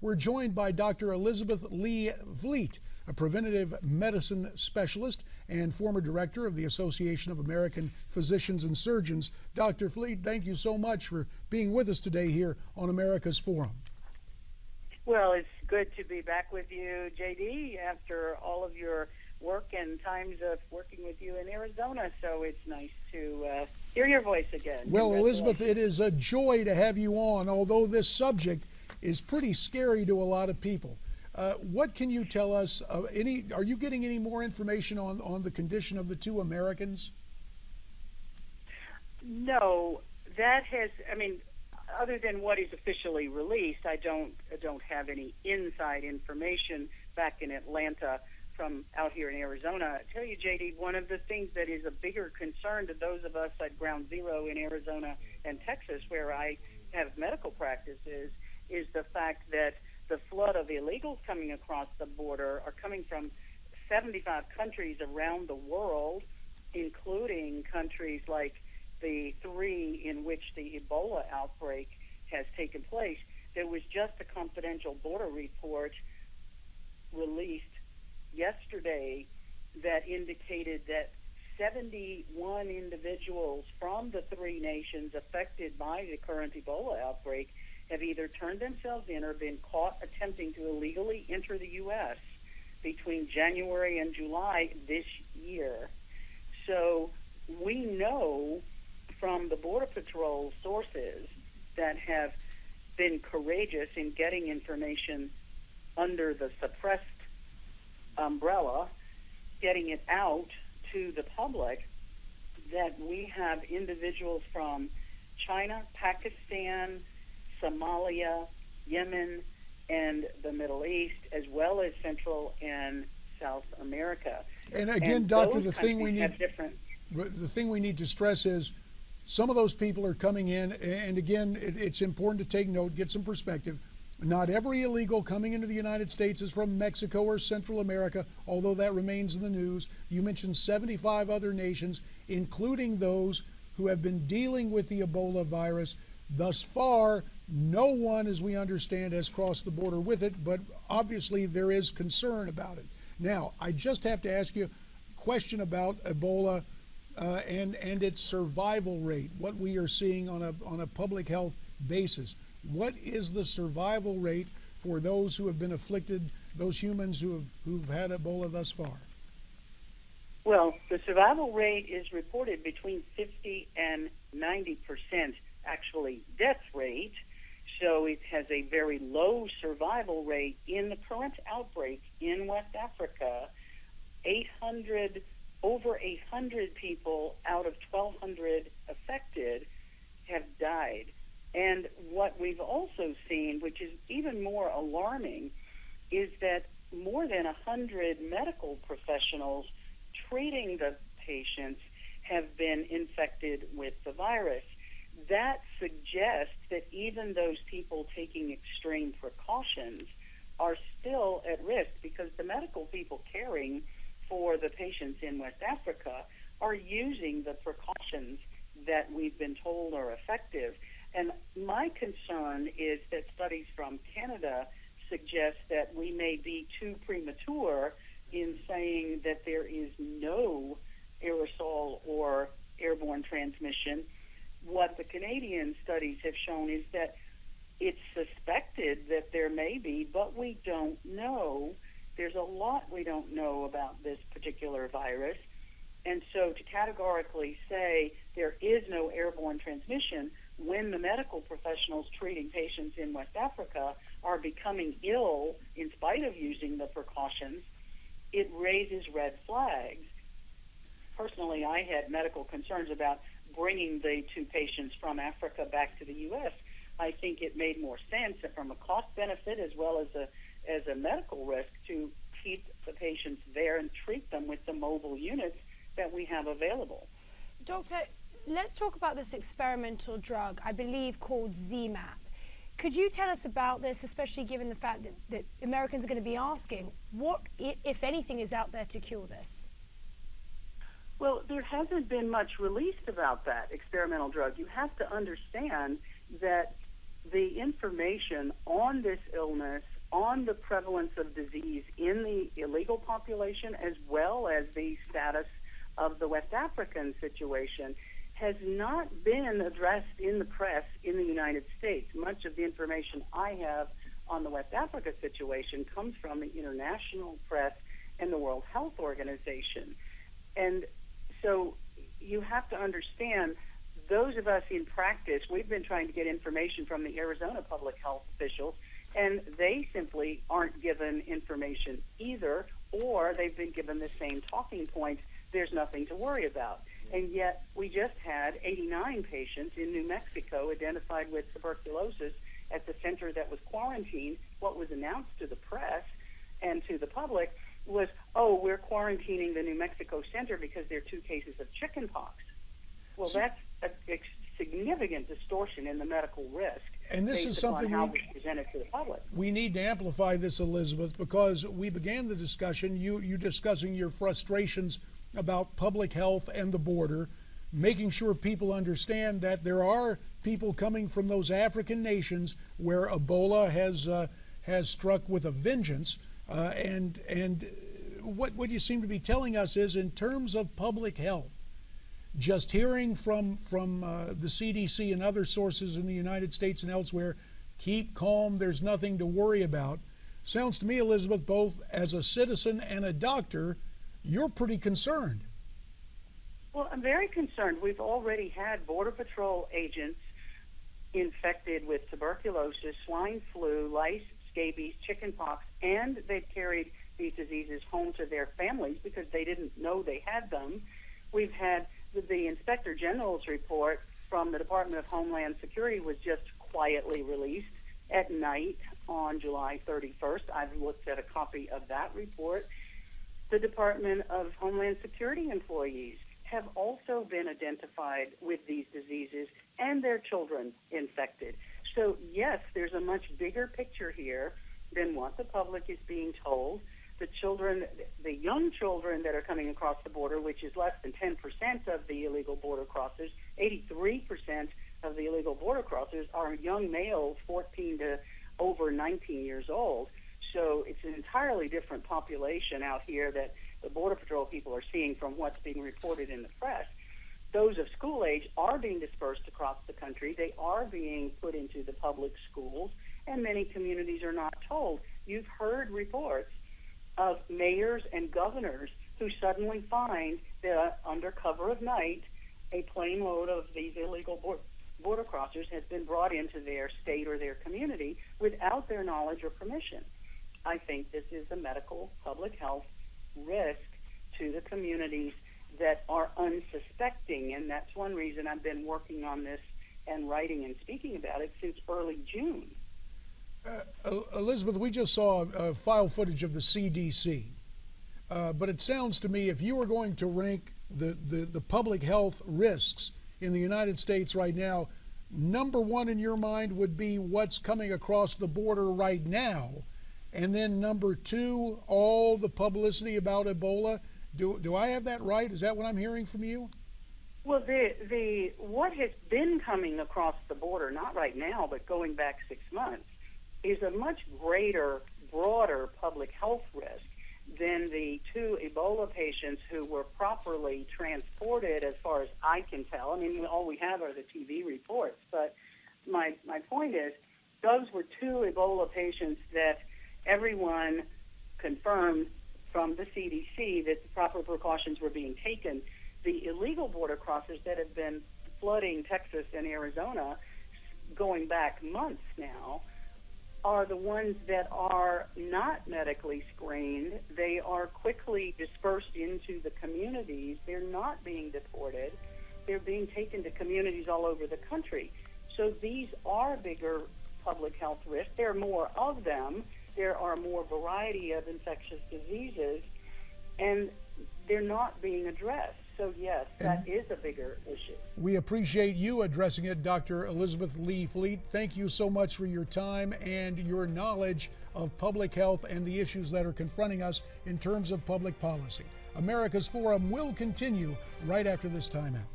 We're joined by Dr. Elizabeth Lee Vliet, a preventive medicine specialist and former director of the Association of American Physicians and Surgeons. Dr. Vliet, thank you so much for being with us today here on America's Forum. Well, it's good to be back with you, JD, after all of your work and times of working with you in Arizona. So it's nice to hear your voice again. Well, Elizabeth, it is a joy to have you on, although this subject is pretty scary to a lot of people. What can you tell us? Are you getting any more information on the condition of the two Americans? No, other than what is officially released, I don't have any inside information back in Atlanta from out here in Arizona. I tell you, JD, one of the things that is a bigger concern to those of us at Ground Zero in Arizona and Texas, where I have medical practices, is the fact that the flood of illegals coming across the border are coming from 75 countries around the world, including countries like the three in which the Ebola outbreak has taken place. There was just a confidential border report released yesterday that indicated that 71 individuals from the three nations affected by the current Ebola outbreak have either turned themselves in or been caught attempting to illegally enter the U.S. between January and July this year. So we know from the Border Patrol sources that have been courageous in getting information under the suppressed umbrella, getting it out to the public, that we have individuals from China, Pakistan, Somalia, Yemen, and the Middle East, as well as Central and South America. And again, Doctor, the thing we need to stress is some of those people are coming in, and again, it's important to take note, get some perspective. Not every illegal coming into the United States is from Mexico or Central America, although that remains in the news. You mentioned 75 other nations, including those who have been dealing with the Ebola virus. Thus far, no one, as we understand, has crossed the border with it, but obviously there is concern about it. Now, I just have to ask you a question about Ebola and its survival rate, what we are seeing on a public health basis. What is the survival rate for those who have been afflicted, those humans who've had Ebola thus far? Well, the survival rate is reported between 50 and 90%, actually death rate. So it has a very low survival rate. In the current outbreak in West Africa, over 800 people out of 1,200 affected have died. And what we've also seen, which is even more alarming, is that more than 100 medical professionals treating the patients have been infected with the virus. That suggests that even those people taking extreme precautions are still at risk, because the medical people caring for the patients in West Africa are using the precautions that we've been told are effective. And my concern is that studies from Canada suggest that we may be too premature in saying that there is no aerosol or airborne transmission. What the Canadian studies have shown is that it's suspected that there may be, but we don't know. There's a lot we don't know about this particular virus. And so to categorically say there is no airborne transmission when the medical professionals treating patients in West Africa are becoming ill in spite of using the precautions, it raises red flags. Personally, I had medical concerns about bringing the two patients from Africa back to the U.S. I think it made more sense from a cost benefit as well as a medical risk to keep the patients there and treat them with the mobile units that we have available. Doctor, let's talk about this experimental drug, I believe called ZMapp. Could you tell us about this, especially given the fact that Americans are going to be asking what, if anything, is out there to cure this? Well, there hasn't been much released about that experimental drug. You have to understand that the information on this illness, on the prevalence of disease in the illegal population, as well as the status of the West African situation, has not been addressed in the press in the United States. Much of the information I have on the West Africa situation comes from the international press and the World Health Organization. And so you have to understand, those of us in practice, we've been trying to get information from the Arizona public health officials, and they simply aren't given information either, or they've been given the same talking points. There's nothing to worry about. And yet we just had 89 patients in New Mexico identified with tuberculosis at the center that was quarantined. What was announced to the press and to the public was, oh, we're quarantining the New Mexico center because there are 2 cases of chickenpox. Well, that's a significant distortion in the medical risk. And this is something how we present it to the public. We need to amplify this, Elizabeth, because we began the discussion, you discussing your frustrations about public health and the border, making sure people understand that there are people coming from those African nations where Ebola has struck with a vengeance. And what you seem to be telling us is, in terms of public health, just hearing from the CDC and other sources in the United States and elsewhere, keep calm, there's nothing to worry about. Sounds to me, Elizabeth, both as a citizen and a doctor, you're pretty concerned. Well, I'm very concerned. We've already had Border Patrol agents infected with tuberculosis, swine flu, lice, scabies, chickenpox, and they've carried these diseases home to their families because they didn't know they had them. We've had the Inspector General's report from the Department of Homeland Security was just quietly released at night on July 31st. I've looked at a copy of that report. The Department of Homeland Security employees have also been identified with these diseases and their children infected. So yes, there's a much bigger picture here than what the public is being told. The children, the young children that are coming across the border, which is less than 10% of the illegal border crossers, 83% of the illegal border crossers are young males 14 to over 19 years old. So it's an entirely different population out here that the Border Patrol people are seeing from what's being reported in the press. Those of school age are being dispersed across the country. They are being put into the public schools, and many communities are not told. You've heard reports of mayors and governors who suddenly find that under cover of night, a plane load of these illegal border crossers has been brought into their state or their community without their knowledge or permission. I think this is a medical public health risk to the communities that are unsuspecting, and that's one reason I've been working on this and writing and speaking about it since early June. Elizabeth, we just saw file footage of the CDC, but it sounds to me, if you were going to rank the public health risks in the United States right now, number one in your mind would be what's coming across the border right now. And then number two, all the publicity about Ebola. Do I have that right? Is that what I'm hearing from you? Well, the what has been coming across the border, not right now, but going back 6 months, is a much greater, broader public health risk than the 2 Ebola patients who were properly transported, as far as I can tell. I mean, all we have are the TV reports. But my point is, those were 2 Ebola patients that everyone confirmed from the CDC that the proper precautions were being taken. The illegal border crossers that have been flooding Texas and Arizona going back months now are the ones that are not medically screened. They are quickly dispersed into the communities. They're not being deported. They're being taken to communities all over the country. So these are bigger public health risks. There are more of them. There are more variety of infectious diseases, and they're not being addressed. So yes, that is a bigger issue. We appreciate you addressing it, Dr. Elizabeth Lee Vliet. Thank you so much for your time and your knowledge of public health and the issues that are confronting us in terms of public policy. America's Forum will continue right after this timeout.